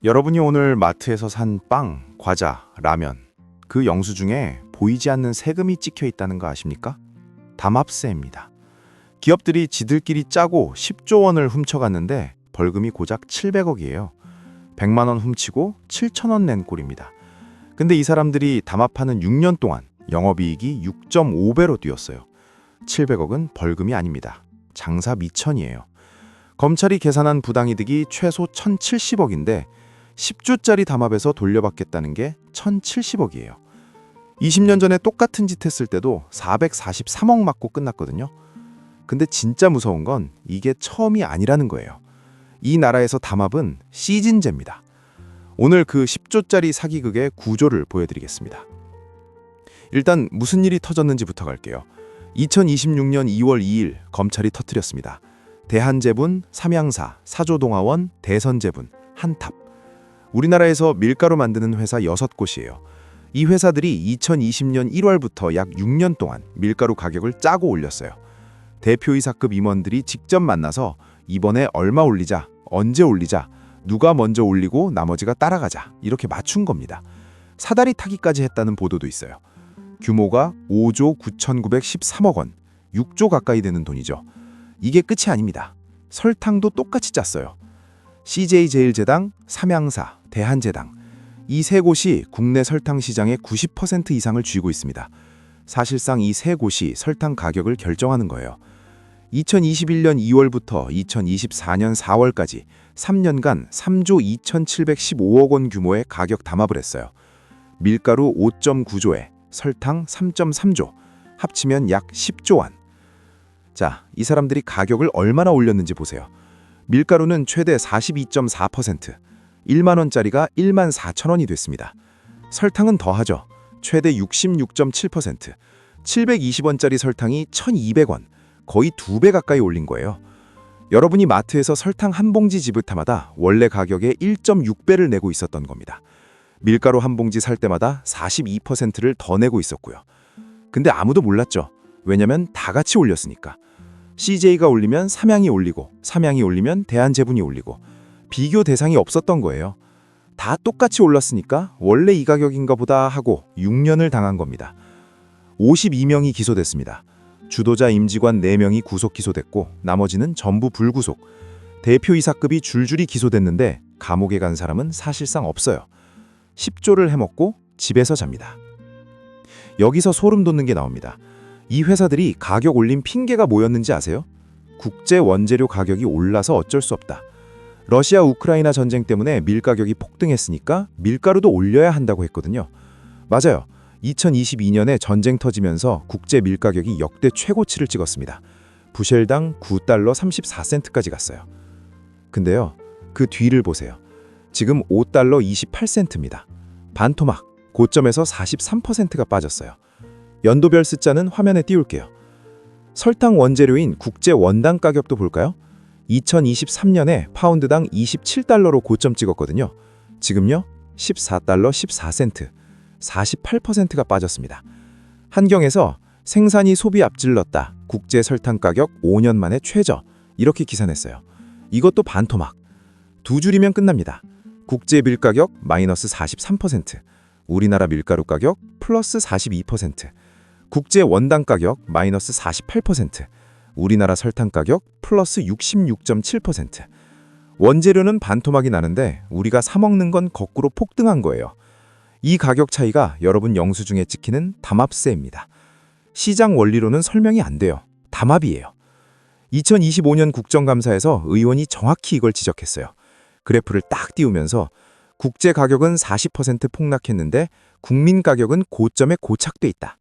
여러분이 오늘 마트에서 산 빵, 과자, 라면, 그 영수증에 보이지 않는 세금이 찍혀 있다는 거 아십니까? 담합세입니다. 기업들이 지들끼리 짜고 10조 원을 훔쳐갔는데 벌금이 고작 700억이에요. 100만 원 훔치고 7천 원 낸 꼴입니다. 근데 이 사람들이 담합하는 6년 동안 영업이익이 6.5배로 뛰었어요. 700억은 벌금이 아닙니다. 장사 미천이에요. 검찰이 계산한 부당이득이 최소 1,070억인데 10조짜리 담합에서 돌려받겠다는 게 1,070억이에요. 20년 전에 똑같은 짓 했을 때도 443억 맞고 끝났거든요. 근데 진짜 무서운 건 이게 처음이 아니라는 거예요. 이 나라에서 담합은 시즌제입니다. 오늘 그 10조짜리 사기극의 구조를 보여드리겠습니다. 일단 무슨 일이 터졌는지부터 갈게요. 2026년 2월 2일 검찰이 터뜨렸습니다. 대한제분, 삼양사, 사조동아원, 대선제분, 한탑. 우리나라에서 밀가루 만드는 회사 6곳이에요. 이 회사들이 2020년 1월부터 약 6년 동안 밀가루 가격을 짜고 올렸어요. 대표이사급 임원들이 직접 만나서 이번에 얼마 올리자, 언제 올리자, 누가 먼저 올리고 나머지가 따라가자 이렇게 맞춘 겁니다. 사다리 타기까지 했다는 보도도 있어요. 규모가 5조 9,913억 원, 6조 가까이 되는 돈이죠. 이게 끝이 아닙니다. 설탕도 똑같이 짰어요. CJ제일제당, 삼양사, 대한제당 이 세 곳이 국내 설탕 시장의 90% 이상을 쥐고 있습니다. 사실상 이 세 곳이 설탕 가격을 결정하는 거예요. 2021년 2월부터 2024년 4월까지 3년간 3조 2,715억 원 규모의 가격 담합을 했어요. 밀가루 5.9조에 설탕 3.3조, 합치면 약 10조 원. 자, 이 사람들이 가격을 얼마나 올렸는지 보세요. 밀가루는 최대 42.4%, 1만 원짜리가 1만 4천 원이 됐습니다. 설탕은 더하죠. 최대 66.7%, 720원짜리 설탕이 1,200원, 거의 2배 가까이 올린 거예요. 여러분이 마트에서 설탕 한 봉지 집을 때마다 원래 가격의 1.6배를 내고 있었던 겁니다. 밀가루 한 봉지 살 때마다 42%를 더 내고 있었고요. 근데 아무도 몰랐죠. 왜냐면 다 같이 올렸으니까. CJ가 올리면 삼양이 올리고, 삼양이 올리면 대한제분이 올리고, 비교 대상이 없었던 거예요. 다 똑같이 올랐으니까 원래 이 가격인가 보다 하고 6년을 당한 겁니다. 52명이 기소됐습니다. 주도자 임직원 4명이 구속 기소됐고 나머지는 전부 불구속. 대표이사급이 줄줄이 기소됐는데 감옥에 간 사람은 사실상 없어요. 10조를 해먹고 집에서 잡니다. 여기서 소름 돋는 게 나옵니다. 이 회사들이 가격 올린 핑계가 뭐였는지 아세요? 국제 원재료 가격이 올라서 어쩔 수 없다. 러시아 우크라이나 전쟁 때문에 밀 가격이 폭등했으니까 밀가루도 올려야 한다고 했거든요. 맞아요. 2022년에 전쟁 터지면서 국제 밀 가격이 역대 최고치를 찍었습니다. 부셸당 9달러 34센트까지 갔어요. 근데요, 그 뒤를 보세요. 지금 5달러 28센트입니다. 반토막, 고점에서 43%가 빠졌어요. 연도별 숫자는 화면에 띄울게요. 설탕 원재료인 국제 원당 가격도 볼까요? 2023년에 파운드당 27달러로 고점 찍었거든요. 지금요? 14달러 14센트, 48%가 빠졌습니다. 한경에서 생산이 소비 앞질렀다. 국제 설탕 가격 5년 만에 최저. 이렇게 기사냈어요. 이것도 반토막. 두 줄이면 끝납니다. 국제 밀 가격 마이너스 43%, 우리나라 밀가루 가격 플러스 42%, 국제 원당 가격 마이너스 48%, 우리나라 설탕 가격 플러스 66.7%. 원재료는 반토막이 나는데 우리가 사 먹는 건 거꾸로 폭등한 거예요. 이 가격 차이가 여러분 영수증에 찍히는 담합세입니다. 시장 원리로는 설명이 안 돼요. 담합이에요. 2025년 국정감사에서 의원이 정확히 이걸 지적했어요. 그래프를 딱 띄우면서 국제 가격은 40% 폭락했는데 국민 가격은 고점에 고착돼 있다.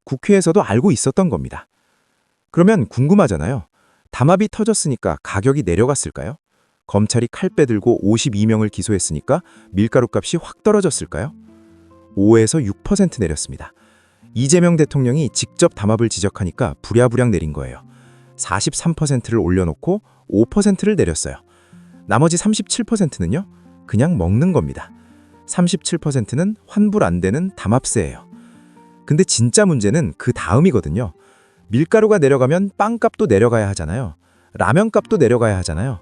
국회에서도 알고 있었던 겁니다. 그러면 궁금하잖아요. 담합이 터졌으니까 가격이 내려갔을까요? 검찰이 칼 빼들고 52명을 기소했으니까 밀가루 값이 확 떨어졌을까요? 5에서 6% 내렸습니다. 이재명 대통령이 직접 담합을 지적하니까 부랴부랴 내린 거예요. 43%를 올려놓고 5%를 내렸어요. 나머지 37%는요? 그냥 먹는 겁니다. 37%는 환불 안 되는 담합세예요. 근데 진짜 문제는 그 다음이거든요. 밀가루가 내려가면 빵값도 내려가야 하잖아요. 라면값도 내려가야 하잖아요.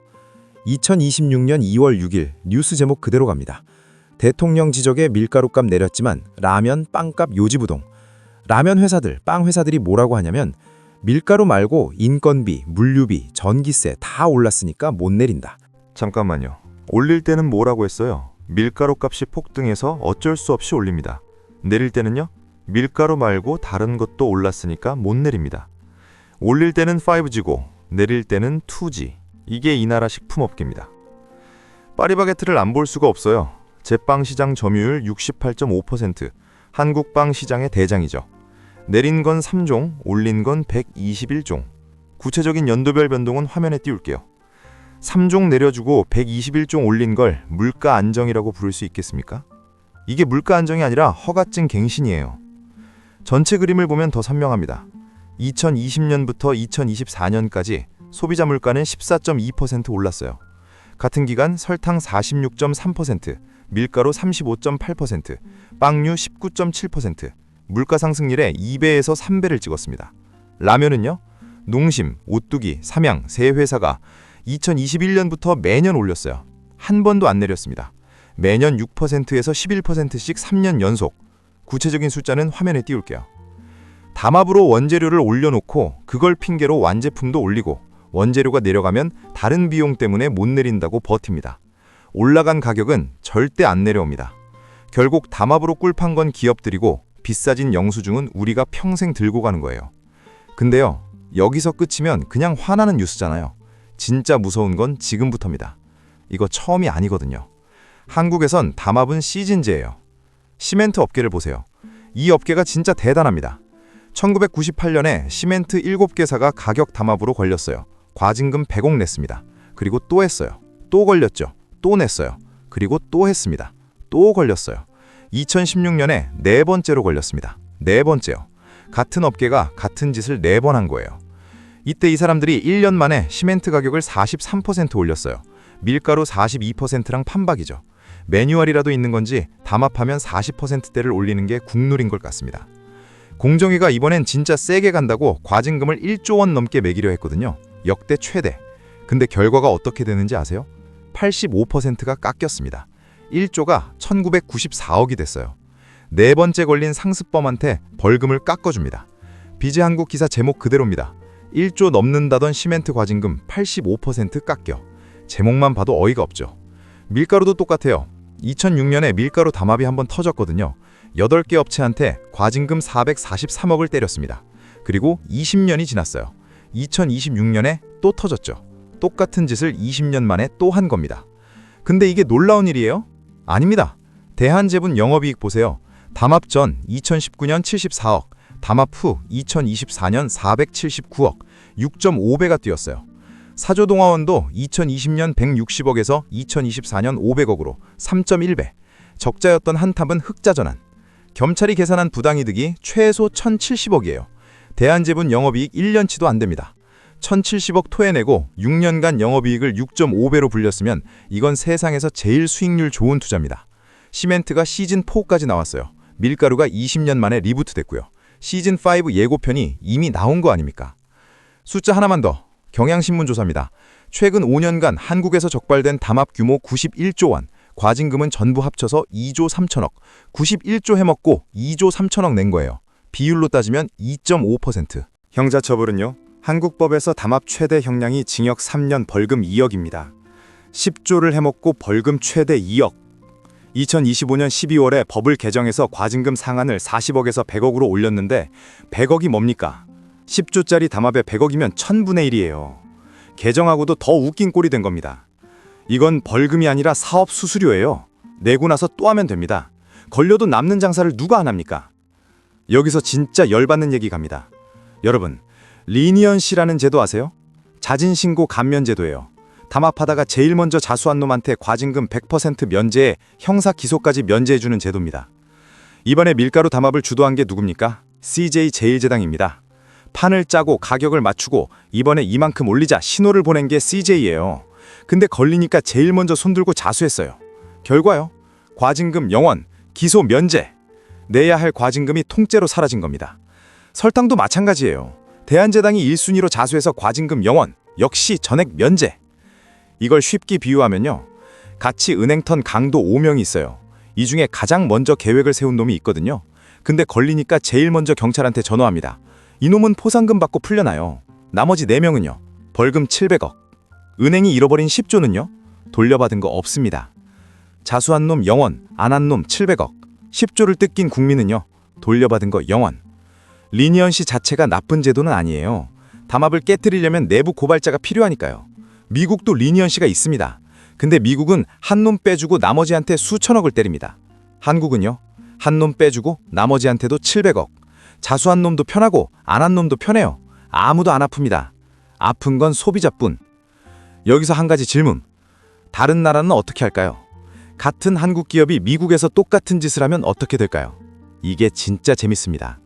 2026년 2월 6일 뉴스 제목 그대로 갑니다. 대통령 지적에 밀가루값 내렸지만 라면, 빵값 요지부동. 라면 회사들, 빵 회사들이 뭐라고 하냐면 밀가루 말고 인건비, 물류비, 전기세 다 올랐으니까 못 내린다. 잠깐만요. 올릴 때는 뭐라고 했어요? 밀가루 값이 폭등해서 어쩔 수 없이 올립니다. 내릴 때는요? 밀가루 말고 다른 것도 올랐으니까 못 내립니다. 올릴 때는 5G고 내릴 때는 2G. 이게 이 나라 식품업계입니다. 파리바게트를 안 볼 수가 없어요. 제빵 시장 점유율 68.5%, 한국 빵 시장의 대장이죠. 내린 건 3종, 올린 건 121종. 구체적인 연도별 변동은 화면에 띄울게요. 3종 내려주고 121종 올린 걸 물가 안정이라고 부를 수 있겠습니까? 이게 물가 안정이 아니라 허가증 갱신이에요. 전체 그림을 보면 더 선명합니다. 2020년부터 2024년까지 소비자 물가는 14.2% 올랐어요. 같은 기간 설탕 46.3%, 밀가루 35.8%, 빵류 19.7%, 물가 상승률에 2배에서 3배를 찍었습니다. 라면은요? 농심, 오뚜기, 삼양 세 회사가 2021년부터 매년 올렸어요. 한 번도 안 내렸습니다. 매년 6%에서 11%씩 3년 연속. 구체적인 숫자는 화면에 띄울게요. 담합으로 원재료를 올려놓고 그걸 핑계로 완제품도 올리고 원재료가 내려가면 다른 비용 때문에 못 내린다고 버팁니다. 올라간 가격은 절대 안 내려옵니다. 결국 담합으로 꿀판 건 기업들이고 비싸진 영수증은 우리가 평생 들고 가는 거예요. 근데요, 여기서 끝이면 그냥 화나는 뉴스잖아요. 진짜 무서운 건 지금부터입니다. 이거 처음이 아니거든요. 한국에선 담합은 시즌제예요. 시멘트 업계를 보세요. 이 업계가 진짜 대단합니다. 1998년에 시멘트 7개사가 가격 담합으로 걸렸어요. 과징금 100억 냈습니다. 그리고 또 했어요. 또 걸렸죠. 또 냈어요. 그리고 또 했습니다. 또 걸렸어요. 2016년에 네 번째로 걸렸습니다. 네 번째요. 같은 업계가 같은 짓을 4번 한 거예요. 이때 이 사람들이 1년 만에 시멘트 가격을 43% 올렸어요. 밀가루 42%랑 판박이죠. 매뉴얼이라도 있는 건지 담합하면 40%대를 올리는 게 국룰인 것 같습니다. 공정위가 이번엔 진짜 세게 간다고 과징금을 1조 원 넘게 매기려 했거든요. 역대 최대. 근데 결과가 어떻게 되는지 아세요? 85%가 깎였습니다. 1조가 1994억이 됐어요. 네 번째 걸린 상습범한테 벌금을 깎아줍니다. 비즈한국 기사 제목 그대로입니다. 1조 넘는다던 시멘트 과징금 85% 깎여. 제목만 봐도 어이가 없죠. 밀가루도 똑같아요. 2006년에 밀가루 담합이 한번 터졌거든요. 8개 업체한테 과징금 443억을 때렸습니다. 그리고 20년이 지났어요. 2026년에 또 터졌죠. 똑같은 짓을 20년 만에 또 한 겁니다. 근데 이게 놀라운 일이에요? 아닙니다. 대한제분 영업이익 보세요. 담합 전 2019년 74억, 담합 후 2024년 479억, 6.5배가 뛰었어요. 사조동화원도 2020년 160억에서 2024년 500억으로 3.1배. 적자였던 한탑은 흑자전환. 겸찰이 계산한 부당이득이 최소 1,070억이에요. 대한제분 영업이익 1년치도 안 됩니다. 1,070억 토해내고 6년간 영업이익을 6.5배로 불렸으면 이건 세상에서 제일 수익률 좋은 투자입니다. 시멘트가 시즌4까지 나왔어요. 밀가루가 20년 만에 리부트 됐고요. 시즌5 예고편이 이미 나온 거 아닙니까? 숫자 하나만 더. 경향신문 조사입니다. 최근 5년간 한국에서 적발된 담합 규모 91조 원, 과징금은 전부 합쳐서 2조 3천억, 91조 해먹고 2조 3천억 낸 거예요. 비율로 따지면 2.5%. 형사처벌은요? 한국법에서 담합 최대 형량이 징역 3년 벌금 2억입니다. 10조를 해먹고 벌금 최대 2억. 2025년 12월에 법을 개정해서 과징금 상한을 40억에서 100억으로 올렸는데 100억이 뭡니까? 10조짜리 담합에 100억이면 1000분의 1이에요. 개정하고도 더 웃긴 꼴이 된 겁니다. 이건 벌금이 아니라 사업 수수료예요. 내고 나서 또 하면 됩니다. 걸려도 남는 장사를 누가 안 합니까? 여기서 진짜 열받는 얘기 갑니다. 여러분, 리니언시라는 제도 아세요? 자진신고 감면제도예요. 담합하다가 제일 먼저 자수한 놈한테 과징금 100% 면제에 형사 기소까지 면제해주는 제도입니다. 이번에 밀가루 담합을 주도한 게 누굽니까? CJ 제일제당입니다. 판을 짜고 가격을 맞추고 이번에 이만큼 올리자 신호를 보낸 게 CJ예요. 근데 걸리니까 제일 먼저 손들고 자수했어요. 결과요? 과징금 0원, 기소 면제. 내야 할 과징금이 통째로 사라진 겁니다. 설탕도 마찬가지예요. 대한제당이 1순위로 자수해서 과징금 0원, 역시 전액 면제. 이걸 쉽게 비유하면요. 같이 은행턴 강도 5명이 있어요. 이 중에 가장 먼저 계획을 세운 놈이 있거든요. 근데 걸리니까 제일 먼저 경찰한테 전화합니다. 이놈은 포상금 받고 풀려나요. 나머지 4명은요. 벌금 700억. 은행이 잃어버린 10조는요. 돌려받은 거 없습니다. 자수한 놈 0원, 안 한 놈 700억. 10조를 뜯긴 국민은요. 돌려받은 거 0원. 리니언시 자체가 나쁜 제도는 아니에요. 담합을 깨뜨리려면 내부 고발자가 필요하니까요. 미국도 리니언시가 있습니다. 근데 미국은 한 놈 빼주고 나머지한테 수천억을 때립니다. 한국은요. 한 놈 빼주고 나머지한테도 700억. 자수한 놈도 편하고 안 한 놈도 편해요. 아무도 안 아픕니다. 아픈 건 소비자뿐. 여기서 한 가지 질문. 다른 나라는 어떻게 할까요? 같은 한국 기업이 미국에서 똑같은 짓을 하면 어떻게 될까요? 이게 진짜 재밌습니다.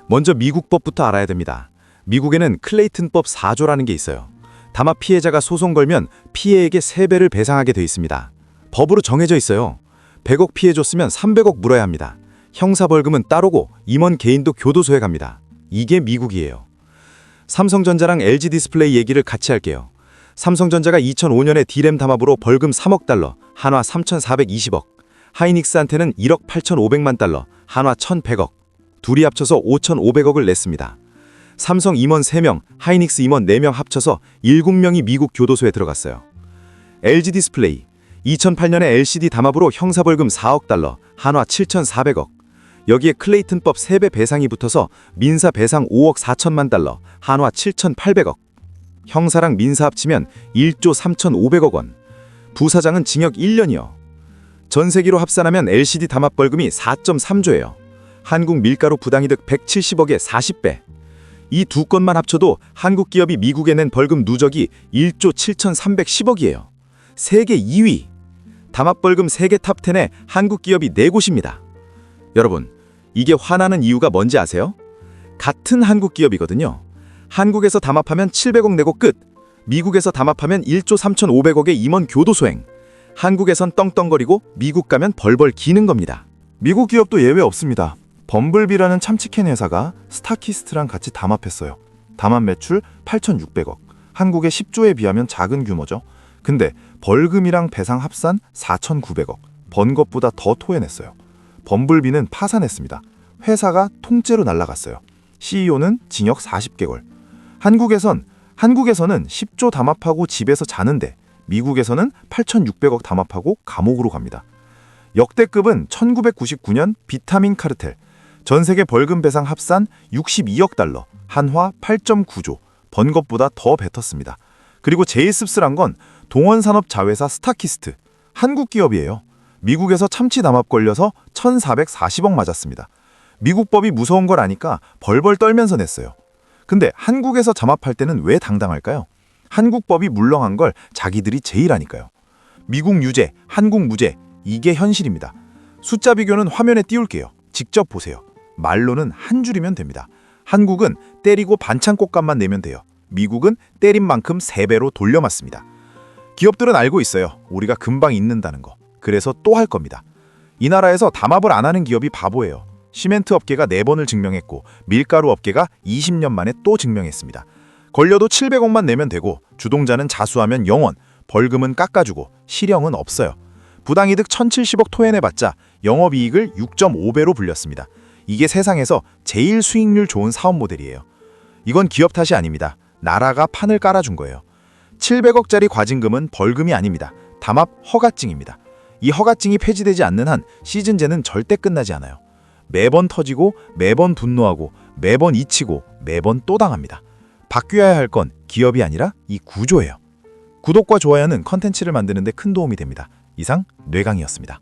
먼저 미국법부터 알아야 됩니다. 미국에는 클레이튼법 4조라는 게 있어요. 담합 피해자가 소송 걸면 피해액의 3배를 배상하게 돼 있습니다. 법으로 정해져 있어요. 100억 피해 줬으면 300억 물어야 합니다. 형사벌금은 따로고 임원 개인도 교도소에 갑니다. 이게 미국이에요. 삼성전자랑 LG디스플레이 얘기를 같이 할게요. 삼성전자가 2005년에 D램 담합으로 벌금 3억 달러, 한화 3,420억, 하이닉스한테는 1억 8,500만 달러, 한화 1,100억, 둘이 합쳐서 5,500억을 냈습니다. 삼성 임원 3명, 하이닉스 임원 4명 합쳐서 7명이 미국 교도소에 들어갔어요. LG디스플레이, 2008년에 LCD 담합으로 형사벌금 4억 달러, 한화 7,400억, 여기에 클레이튼법 3배 배상이 붙어서 민사 배상 5억 4천만 달러, 한화 7,800억, 형사랑 민사 합치면 1조 3,500억 원, 부사장은 징역 1년이요. 전세기로 합산하면 LCD 담합 벌금이 4.3조예요. 한국 밀가루 부당이득 170억의 40배. 이 두 건만 합쳐도 한국 기업이 미국에 낸 벌금 누적이 1조 7,310억이에요. 세계 2위. 담합 벌금 세계 탑10에 한국 기업이 4곳입니다. 여러분, 이게 화나는 이유가 뭔지 아세요? 같은 한국 기업이거든요. 한국에서 담합하면 700억 내고 끝. 미국에서 담합하면 1조 3,500억의 임원 교도소행. 한국에선 떵떵거리고 미국 가면 벌벌 기는 겁니다. 미국 기업도 예외 없습니다. 범블비라는 참치캔 회사가 스타키스트랑 같이 담합했어요. 담합 매출 8,600억. 한국의 10조에 비하면 작은 규모죠. 근데 벌금이랑 배상 합산 4,900억. 번 것보다 더 토해냈어요. 범블비는 파산했습니다. 회사가 통째로 날아갔어요. CEO는 징역 40개월. 한국에서는 10조 담합하고 집에서 자는데 미국에서는 8,600억 담합하고 감옥으로 갑니다. 역대급은 1999년 비타민 카르텔. 전 세계 벌금 배상 합산 62억 달러, 한화 8.9조, 번 것보다 더 뱉었습니다. 그리고 제일 씁쓸한 건 동원산업 자회사 스타키스트, 한국 기업이에요. 미국에서 참치 담합 걸려서 1,440억 맞았습니다. 미국 법이 무서운 걸 아니까 벌벌 떨면서 냈어요. 근데 한국에서 담합할 때는 왜 당당할까요? 한국 법이 물렁한 걸 자기들이 제일 아니까요. 미국 유죄, 한국 무죄, 이게 현실입니다. 숫자 비교는 화면에 띄울게요. 직접 보세요. 말로는 한 줄이면 됩니다. 한국은 때리고 반창고값만 내면 돼요. 미국은 때린 만큼 3배로 돌려맞습니다. 기업들은 알고 있어요. 우리가 금방 잊는다는 거. 그래서 또 할 겁니다. 이 나라에서 담합을 안 하는 기업이 바보예요. 시멘트 업계가 4번을 증명했고 밀가루 업계가 20년 만에 또 증명했습니다. 걸려도 700억만 내면 되고 주동자는 자수하면 0원, 벌금은 깎아주고 실형은 없어요. 부당이득 1,070억 토해내봤자 영업이익을 6.5배로 불렸습니다. 이게 세상에서 제일 수익률 좋은 사업 모델이에요. 이건 기업 탓이 아닙니다. 나라가 판을 깔아준 거예요. 700억짜리 과징금은 벌금이 아닙니다. 담합 허가증입니다. 이 허가증이 폐지되지 않는 한 시즌제는 절대 끝나지 않아요. 매번 터지고 매번 분노하고 매번 잊히고 매번 또 당합니다. 바뀌어야 할 건 기업이 아니라 이 구조예요. 구독과 좋아요는 컨텐츠를 만드는 데 큰 도움이 됩니다. 이상 뇌강이었습니다.